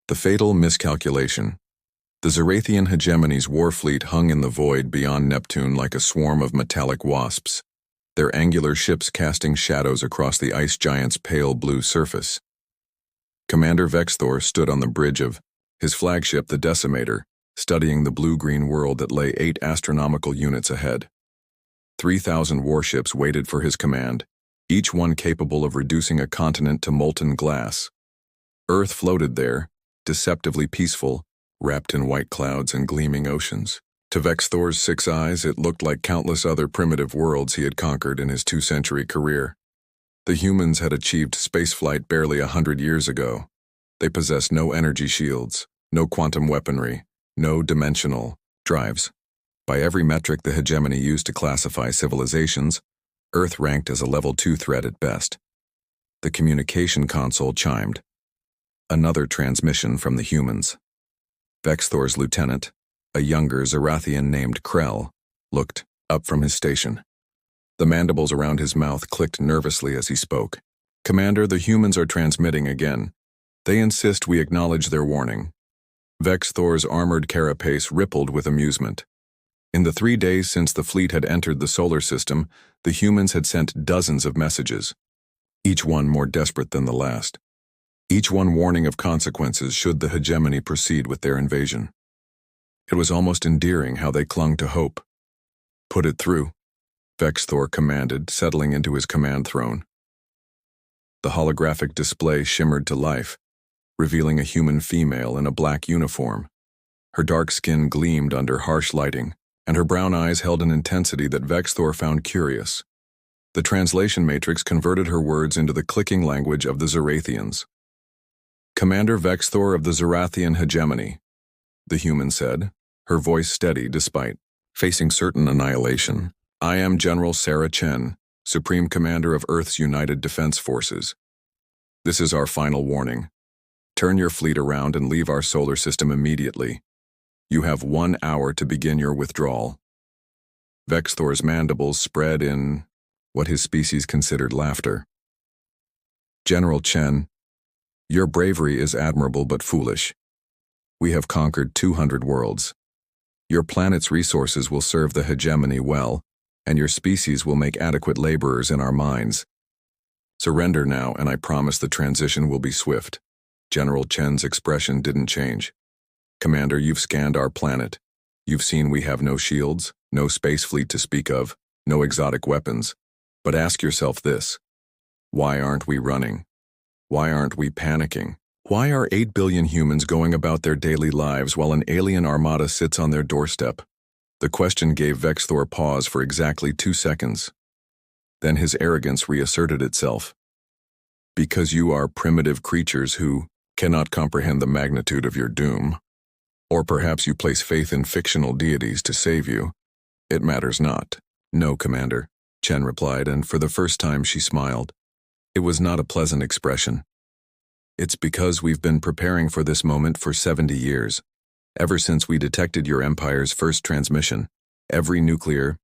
The fatal miscalculation. The Zarathian hegemony's war fleet hung in the void beyond Neptune like a swarm of metallic wasps, their angular ships casting shadows across the ice giant's pale blue surface. Commander Vexthor stood on the bridge of his flagship, the Decimator, studying the blue-green world that lay 8 astronomical units ahead. 3,000 warships waited for his command, each one capable of reducing a continent to molten glass. Earth floated there, deceptively peaceful, wrapped in white clouds and gleaming oceans. To Vexthor's 6 eyes, it looked like countless other primitive worlds he had conquered in his 2-century career. The humans had achieved spaceflight barely 100 years ago. They possessed no energy shields, no quantum weaponry, no dimensional drives. By every metric the hegemony used to classify civilizations, Earth ranked as a level 2 threat at best. The communication console chimed. Another transmission from the humans. Vexthor's lieutenant, a younger Zarathian named Krell, looked up from his station. The mandibles around his mouth clicked nervously as he spoke. "Commander, the humans are transmitting again. They insist we acknowledge their warning." Vexthor's armored carapace rippled with amusement. In the 3 days since the fleet had entered the solar system, the humans had sent dozens of messages, each one more desperate than the last. Each one warning of consequences should the hegemony proceed with their invasion. It was almost endearing how they clung to hope. "Put it through," Vexthor commanded, settling into his command throne. The holographic display shimmered to life, revealing a human female in a black uniform. Her dark skin gleamed under harsh lighting, and her brown eyes held an intensity that Vexthor found curious. The translation matrix converted her words into the clicking language of the Zarathians. "Commander Vexthor of the Zarathian hegemony," the human said, her voice steady despite facing certain annihilation. "I am General Sarah Chen, Supreme Commander of Earth's United Defense Forces. This is our final warning. Turn your fleet around and leave our solar system immediately. You have 1 hour to begin your withdrawal." Vexthor's mandibles spread in what his species considered laughter. "General Chen, your bravery is admirable but foolish. We have conquered 200 worlds. Your planet's resources will serve the hegemony well, and your species will make adequate laborers in our mines. Surrender now, and I promise the transition will be swift." General Chen's expression didn't change. "Commander, you've scanned our planet. You've seen we have no shields, no space fleet to speak of, no exotic weapons. But ask yourself this: why aren't we running? Why aren't we panicking? Why are 8 billion humans going about their daily lives while an alien armada sits on their doorstep?" The question gave Vexthor pause for exactly 2 seconds. Then his arrogance reasserted itself. "Because you are primitive creatures who cannot comprehend the magnitude of your doom. Or perhaps you place faith in fictional deities to save you. It matters not." "No, Commander," Chen replied, and for the first time she smiled. It was not a pleasant expression. "It's because we've been preparing for this moment for 70 years. Ever since we detected your empire's first transmission, every nuclear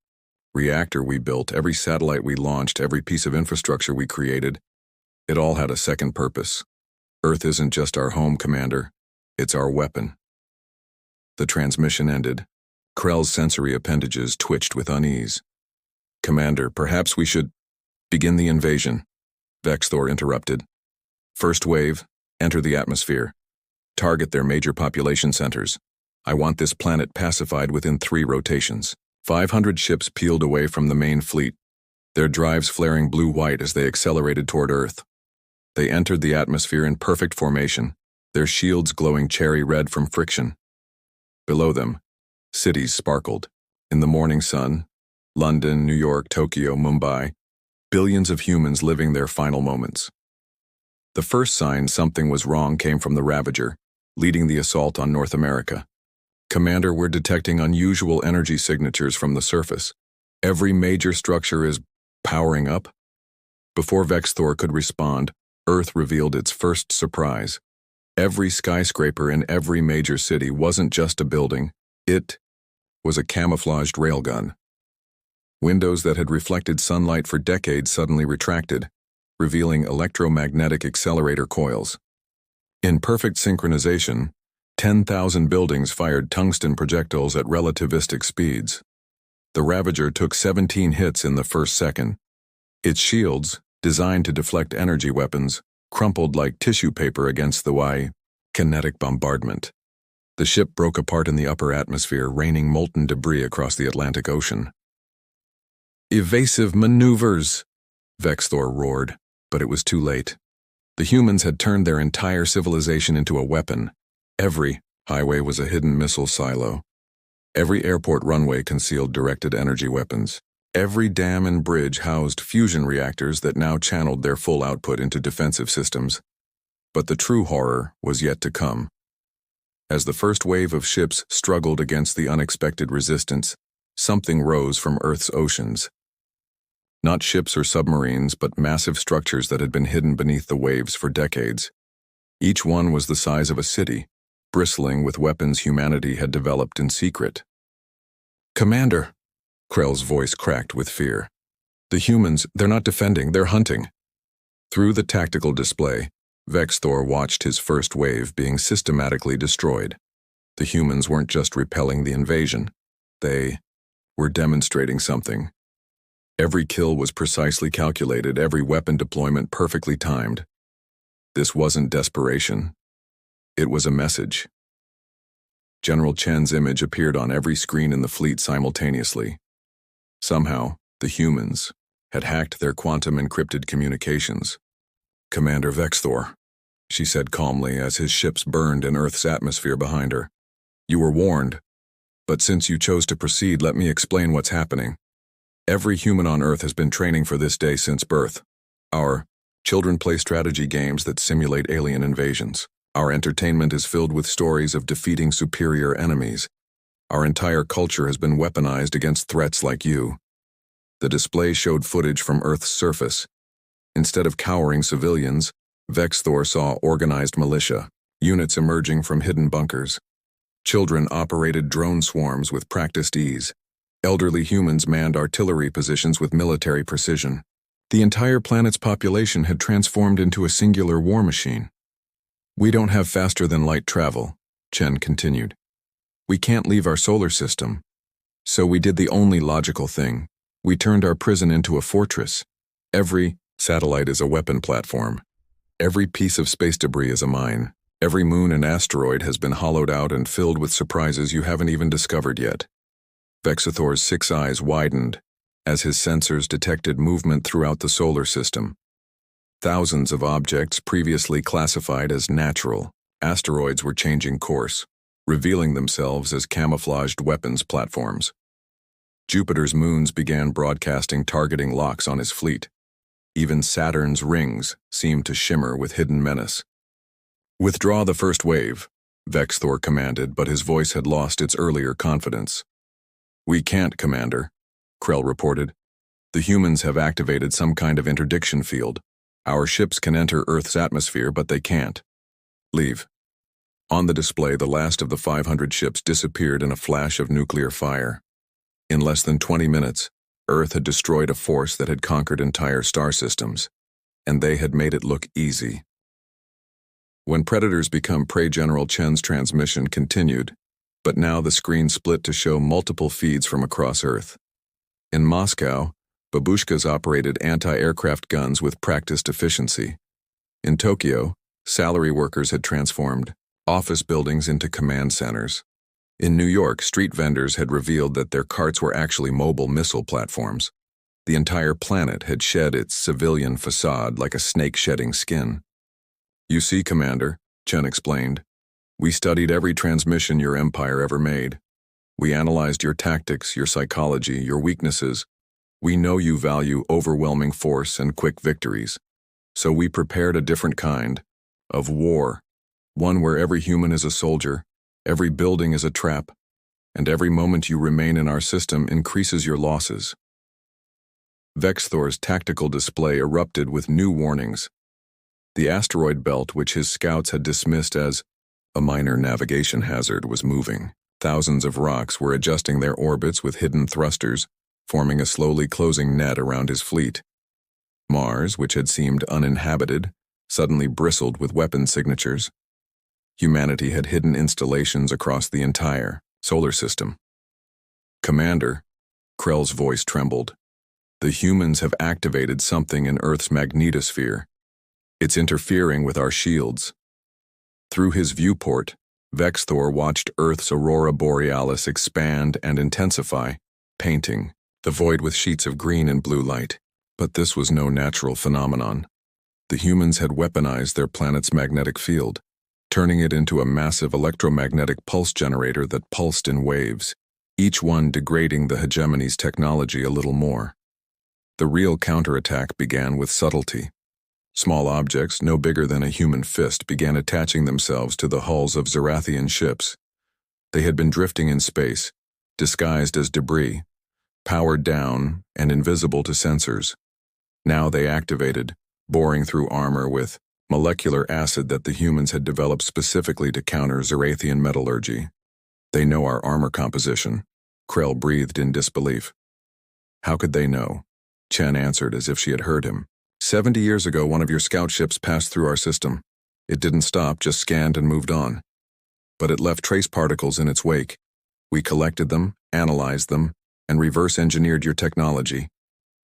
reactor we built, every satellite we launched, every piece of infrastructure we created, it all had a second purpose. Earth isn't just our home, Commander. It's our weapon." The transmission ended. Krell's sensory appendages twitched with unease. "Commander, perhaps we should begin the invasion," Vexthor interrupted. "First wave, enter the atmosphere. Target their major population centers. I want this planet pacified within 3 rotations." 500 ships peeled away from the main fleet, their drives flaring blue-white as they accelerated toward Earth. They entered the atmosphere in perfect formation, their shields glowing cherry red from friction. Below them, cities sparkled. In the morning sun, London, New York, Tokyo, Mumbai, billions of humans living their final moments. The first sign something was wrong came from the Ravager, leading the assault on North America. "Commander, we're detecting unusual energy signatures from the surface. Every major structure is powering up." Before Vexthor could respond, Earth revealed its first surprise. Every skyscraper in every major city wasn't just a building, it was a camouflaged railgun. Windows that had reflected sunlight for decades suddenly retracted, revealing electromagnetic accelerator coils. In perfect synchronization, 10,000 buildings fired tungsten projectiles at relativistic speeds. The Ravager took 17 hits in the first second. Its shields, designed to deflect energy weapons, crumpled like tissue paper against the kinetic bombardment. The ship broke apart in the upper atmosphere, raining molten debris across the Atlantic Ocean. "Evasive maneuvers!" Vexthor roared, but it was too late. The humans had turned their entire civilization into a weapon. Every highway was a hidden missile silo. Every airport runway concealed directed energy weapons. Every dam and bridge housed fusion reactors that now channeled their full output into defensive systems. But the true horror was yet to come. As the first wave of ships struggled against the unexpected resistance, something rose from Earth's oceans. Not ships or submarines, but massive structures that had been hidden beneath the waves for decades. Each one was the size of a city, bristling with weapons humanity had developed in secret. "Commander," Krell's voice cracked with fear. "The humans, they're not defending, they're hunting." Through the tactical display, Vexthor watched his first wave being systematically destroyed. The humans weren't just repelling the invasion. They were demonstrating something. Every kill was precisely calculated, every weapon deployment perfectly timed. This wasn't desperation. It was a message. General Chen's image appeared on every screen in the fleet simultaneously. Somehow, the humans had hacked their quantum-encrypted communications. "Commander Vexthor," she said calmly as his ships burned in Earth's atmosphere behind her. "You were warned, but since you chose to proceed, let me explain what's happening. Every human on Earth has been training for this day since birth. Our children play strategy games that simulate alien invasions. Our entertainment is filled with stories of defeating superior enemies. Our entire culture has been weaponized against threats like you." The display showed footage from Earth's surface. Instead of cowering civilians, Vexthor saw organized militia, units emerging from hidden bunkers. Children operated drone swarms with practiced ease. Elderly humans manned artillery positions with military precision. The entire planet's population had transformed into a singular war machine. "We don't have faster-than-light travel," Chen continued. "We can't leave our solar system. So we did the only logical thing. We turned our prison into a fortress. Every satellite is a weapon platform. Every piece of space debris is a mine. Every moon and asteroid has been hollowed out and filled with surprises you haven't even discovered yet." Vexithor's 6 eyes widened as his sensors detected movement throughout the solar system. Thousands of objects previously classified as natural asteroids were changing course, revealing themselves as camouflaged weapons platforms. Jupiter's moons began broadcasting targeting locks on his fleet. Even Saturn's rings seemed to shimmer with hidden menace. "Withdraw the first wave," Vexthor commanded, but his voice had lost its earlier confidence. "We can't, Commander," Krell reported. "The humans have activated some kind of interdiction field. Our ships can enter Earth's atmosphere, but they can't. Leave." On the display, the last of the 500 ships disappeared in a flash of nuclear fire. In less than 20 minutes, Earth had destroyed a force that had conquered entire star systems, and they had made it look easy. When predators become prey, General Chen's transmission continued, but now the screen split to show multiple feeds from across Earth. In Moscow, babushkas operated anti-aircraft guns with practiced efficiency. In Tokyo, salary workers had transformed office buildings into command centers. In New York, street vendors had revealed that their carts were actually mobile missile platforms. The entire planet had shed its civilian facade like a snake shedding skin. "You see, Commander," Chen explained, "we studied every transmission your empire ever made. We analyzed your tactics, your psychology, your weaknesses. We know you value overwhelming force and quick victories. So we prepared a different kind of war, one where every human is a soldier, every building is a trap, and every moment you remain in our system increases your losses." Vexthor's tactical display erupted with new warnings. The asteroid belt, which his scouts had dismissed as a minor navigation hazard, was moving. Thousands of rocks were adjusting their orbits with hidden thrusters, forming a slowly closing net around his fleet. Mars, which had seemed uninhabited, suddenly bristled with weapon signatures. Humanity had hidden installations across the entire solar system. "Commander," Krell's voice trembled. "The humans have activated something in Earth's magnetosphere. It's interfering with our shields." Through his viewport, Vexthor watched Earth's aurora borealis expand and intensify, painting the void with sheets of green and blue light. But this was no natural phenomenon. The humans had weaponized their planet's magnetic field, turning it into a massive electromagnetic pulse generator that pulsed in waves, each one degrading the hegemony's technology a little more. The real counterattack began with subtlety. Small objects, no bigger than a human fist, began attaching themselves to the hulls of Zarathian ships. They had been drifting in space, disguised as debris, powered down and invisible to sensors. Now they activated, boring through armor with molecular acid that the humans had developed specifically to counter Zarathian metallurgy. "They know our armor composition," Krell breathed in disbelief. "How could they know?" Chen answered as if she had heard him. 70 years ago, one of your scout ships passed through our system. It didn't stop, just scanned and moved on. But it left trace particles in its wake. We collected them, analyzed them, and reverse-engineered your technology.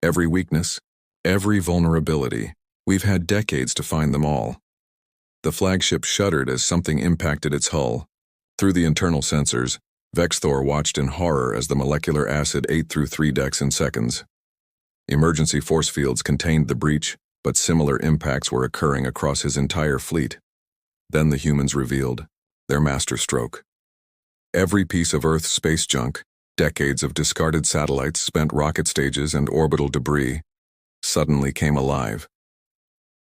Every weakness, every vulnerability. We've had decades to find them all." The flagship shuddered as something impacted its hull. Through the internal sensors, Vexthor watched in horror as the molecular acid ate through 3 decks in seconds. Emergency force fields contained the breach, but similar impacts were occurring across his entire fleet. Then the humans revealed their masterstroke. Every piece of Earth's space junk, decades of discarded satellites, spent rocket stages, and orbital debris, suddenly came alive.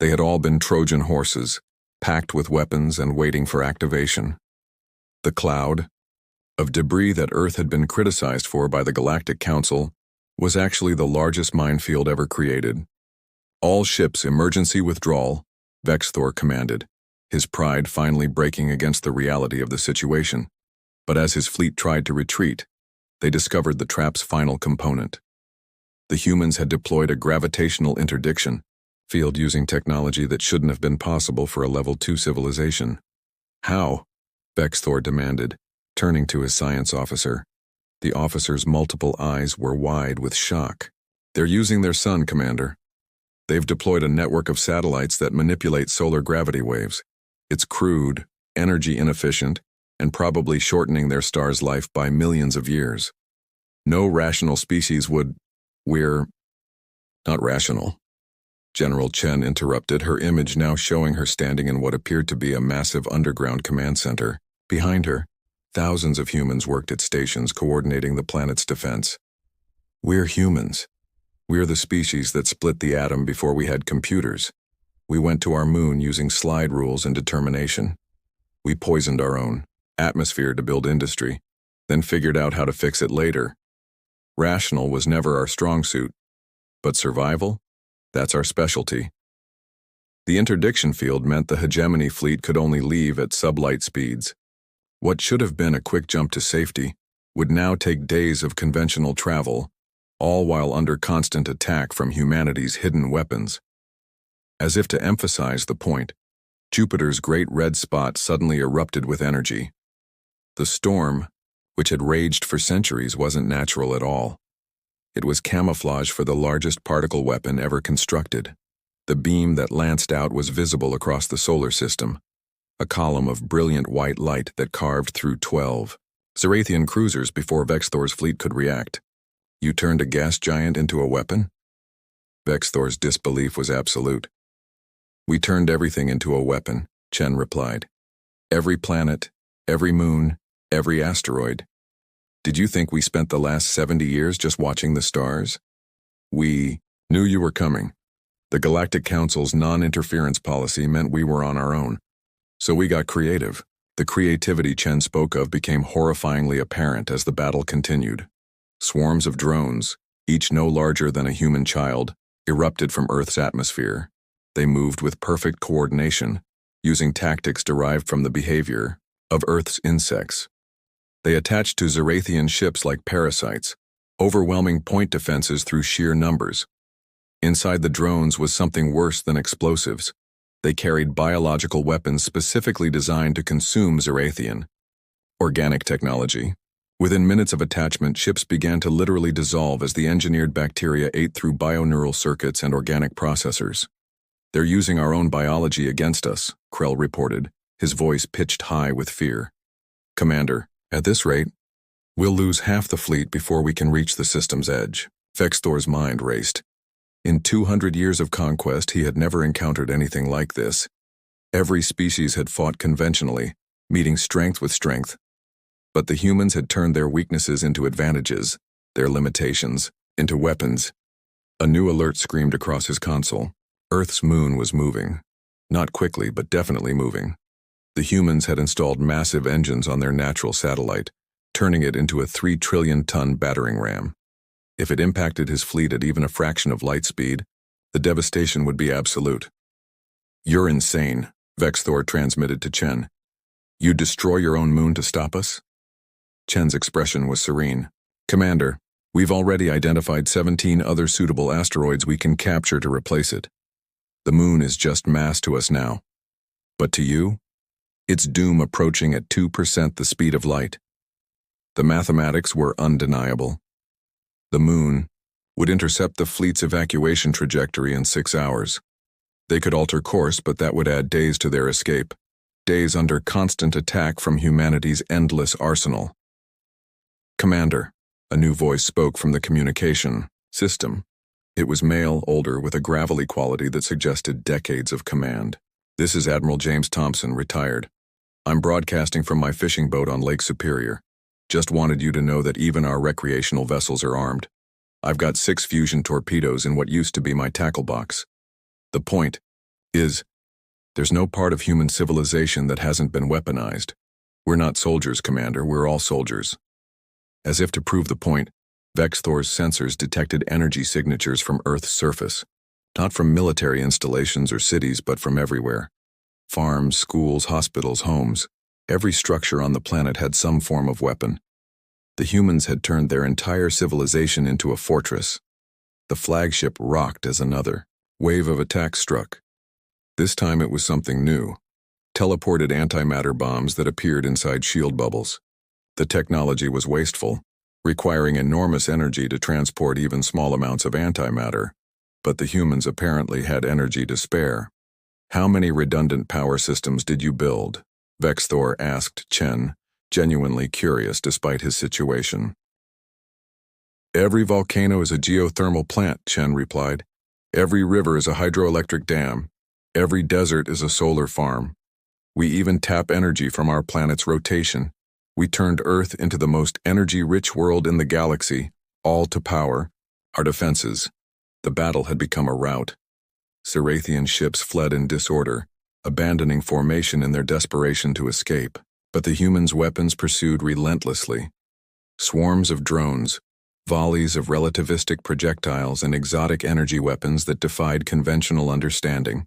They had all been Trojan horses, packed with weapons and waiting for activation. The cloud of debris that Earth had been criticized for by the Galactic Council was actually the largest minefield ever created. "All ships, emergency withdrawal," Vexthor commanded, his pride finally breaking against the reality of the situation. But as his fleet tried to retreat, they discovered the trap's final component. The humans had deployed a gravitational interdiction field using technology that shouldn't have been possible for a Level 2 civilization. "How?" Vexthor demanded, turning to his science officer. The officer's multiple eyes were wide with shock. "They're using their sun, Commander. They've deployed a network of satellites that manipulate solar gravity waves. It's crude, energy inefficient, and probably shortening their star's life by millions of years. No rational species would... We're not rational." General Chen interrupted, her image now showing her standing in what appeared to be a massive underground command center. Behind her, thousands of humans worked at stations coordinating the planet's defense. "We're humans. We're the species that split the atom before we had computers. We went to our moon using slide rules and determination. We poisoned our own atmosphere to build industry, then figured out how to fix it later. Rational was never our strong suit, but survival? That's our specialty." The interdiction field meant the hegemony fleet could only leave at sublight speeds. What should have been a quick jump to safety would now take days of conventional travel, all while under constant attack from humanity's hidden weapons. As if to emphasize the point, Jupiter's great red spot suddenly erupted with energy. The storm, which had raged for centuries, wasn't natural at all. It was camouflage for the largest particle weapon ever constructed. The beam that lanced out was visible across the solar system, a column of brilliant white light that carved through 12 Zarathian cruisers before Vexthor's fleet could react. "You turned a gas giant into a weapon?" Vexthor's disbelief was absolute. "We turned everything into a weapon," Chen replied. "Every planet, every moon, every asteroid. Did you think we spent the last 70 years just watching the stars? We knew you were coming. The Galactic Council's non-interference policy meant we were on our own. So we got creative." The creativity Chen spoke of became horrifyingly apparent as the battle continued. Swarms of drones, each no larger than a human child, erupted from Earth's atmosphere. They moved with perfect coordination, using tactics derived from the behavior of Earth's insects. They attached to Zarathian ships like parasites, overwhelming point defenses through sheer numbers. Inside the drones was something worse than explosives, They carried biological weapons specifically designed to consume Zerathian. Organic technology. Within minutes of attachment, ships began to literally dissolve as the engineered bacteria ate through bioneural circuits and organic processors. "They're using our own biology against us," Krell reported, his voice pitched high with fear. "Commander, at this rate, we'll lose half the fleet before we can reach the system's edge." Vexthor's mind raced. In 200 years of conquest, he had never encountered anything like this. Every species had fought conventionally, meeting strength with strength. But the humans had turned their weaknesses into advantages, their limitations into weapons. A new alert screamed across his console. Earth's moon was moving. Not quickly, but definitely moving. The humans had installed massive engines on their natural satellite, turning it into a 3 trillion-ton battering ram. If it impacted his fleet at even a fraction of light speed, the devastation would be absolute. "You're insane," Vexthor transmitted to Chen. "You'd destroy your own moon to stop us?" Chen's expression was serene. "Commander, we've already identified 17 other suitable asteroids we can capture to replace it. The moon is just mass to us now. But to you, its doom approaching at 2% the speed of light." The mathematics were undeniable. The moon would intercept the fleet's evacuation trajectory in 6 hours. They could alter course, but that would add days to their escape. Days under constant attack from humanity's endless arsenal. "Commander," a new voice spoke from the communication system. It was male, older, with a gravelly quality that suggested decades of command. "This is Admiral James Thompson, retired. I'm broadcasting from my fishing boat on Lake Superior. Just wanted you to know that even our recreational vessels are armed. I've got 6 fusion torpedoes in what used to be my tackle box. The point is, there's no part of human civilization that hasn't been weaponized. We're not soldiers, Commander, we're all soldiers." As if to prove the point, Vexthor's sensors detected energy signatures from Earth's surface. Not from military installations or cities, but from everywhere. Farms, schools, hospitals, homes. Every structure on the planet had some form of weapon. The humans had turned their entire civilization into a fortress. The flagship rocked as another wave of attack struck. This time it was something new. Teleported antimatter bombs that appeared inside shield bubbles. The technology was wasteful, requiring enormous energy to transport even small amounts of antimatter, but the humans apparently had energy to spare. "How many redundant power systems did you build?" Vexthor asked Chen, genuinely curious despite his situation. "Every volcano is a geothermal plant," Chen replied. "Every river is a hydroelectric dam. Every desert is a solar farm. We even tap energy from our planet's rotation. We turned Earth into the most energy-rich world in the galaxy, all to power our defenses." The battle had become a rout. Zerathian ships fled in disorder, abandoning formation in their desperation to escape. But the humans' weapons pursued relentlessly. Swarms of drones, volleys of relativistic projectiles, and exotic energy weapons that defied conventional understanding.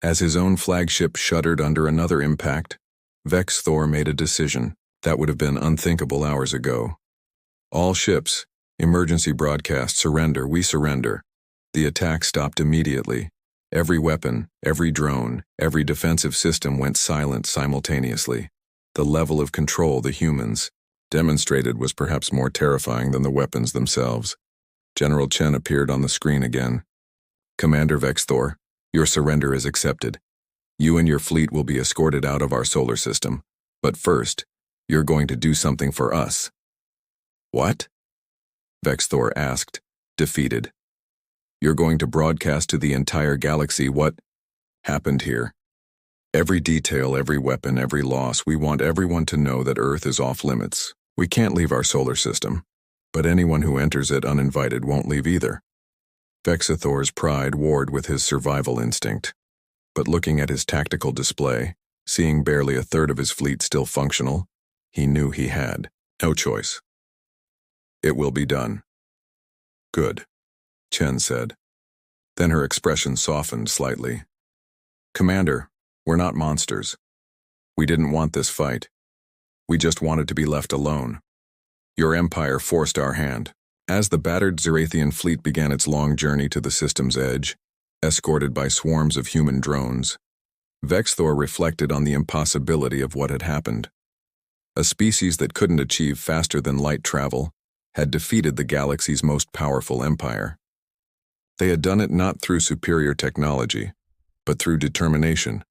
As his own flagship shuddered under another impact, Vexthor made a decision that would have been unthinkable hours ago. "All ships, emergency broadcast, surrender, we surrender." The attack stopped immediately. Every weapon, every drone, every defensive system went silent simultaneously. The level of control the humans demonstrated was perhaps more terrifying than the weapons themselves. General Chen appeared on the screen again. "Commander Vexthor, your surrender is accepted. You and your fleet will be escorted out of our solar system. But first, you're going to do something for us." "What?" Vexthor asked, defeated. "You're going to broadcast to the entire galaxy what happened here. Every detail, every weapon, every loss. We want everyone to know that Earth is off limits. We can't leave our solar system, but anyone who enters it uninvited won't leave either." Vexthor's pride warred with his survival instinct. But looking at his tactical display, seeing barely a third of his fleet still functional, he knew he had no choice. "It will be done." "Good," Chen said. Then her expression softened slightly. "Commander, we're not monsters. We didn't want this fight. We just wanted to be left alone. Your empire forced our hand." As the battered Zerathian fleet began its long journey to the system's edge, escorted by swarms of human drones, Vexthor reflected on the impossibility of what had happened. A species that couldn't achieve faster than light travel had defeated the galaxy's most powerful empire. They had done it not through superior technology, but through determination,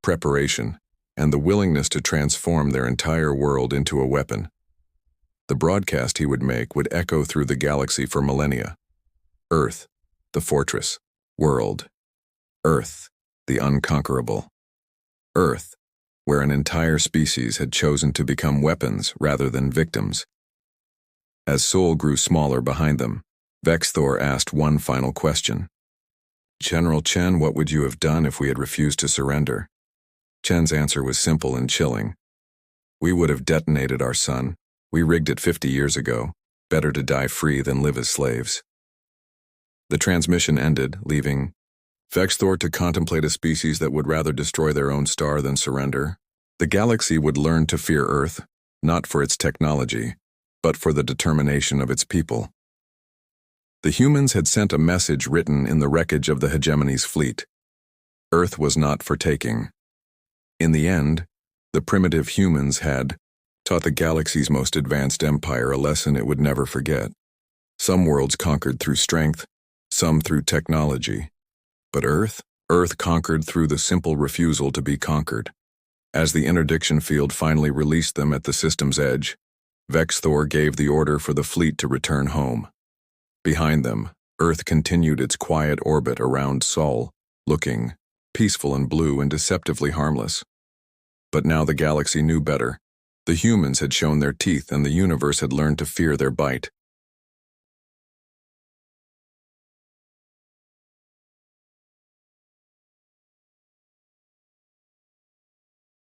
preparation, and the willingness to transform their entire world into a weapon. The broadcast he would make would echo through the galaxy for millennia. Earth, the fortress. World. Earth, the unconquerable. Earth, where an entire species had chosen to become weapons rather than victims. As Sol grew smaller behind them, Vexthor asked one final question. General Chen, what would you have done if we had refused to surrender? Chen's answer was simple and chilling. We would have detonated our sun. We rigged it 50 years ago. Better to die free than live as slaves. The transmission ended, leaving Vexthor to contemplate a species that would rather destroy their own star than surrender. The galaxy would learn to fear Earth, not for its technology, but for the determination of its people. The humans had sent a message written in the wreckage of the hegemony's fleet. Earth was not for taking. In the end, the primitive humans had taught the galaxy's most advanced empire a lesson it would never forget. Some worlds conquered through strength, some through technology. But Earth conquered through the simple refusal to be conquered. As the interdiction field finally released them at the system's edge, Vexthor gave the order for the fleet to return home. Behind them, Earth continued its quiet orbit around Sol, looking peaceful and blue and deceptively harmless. But now the galaxy knew better. The humans had shown their teeth and the universe had learned to fear their bite.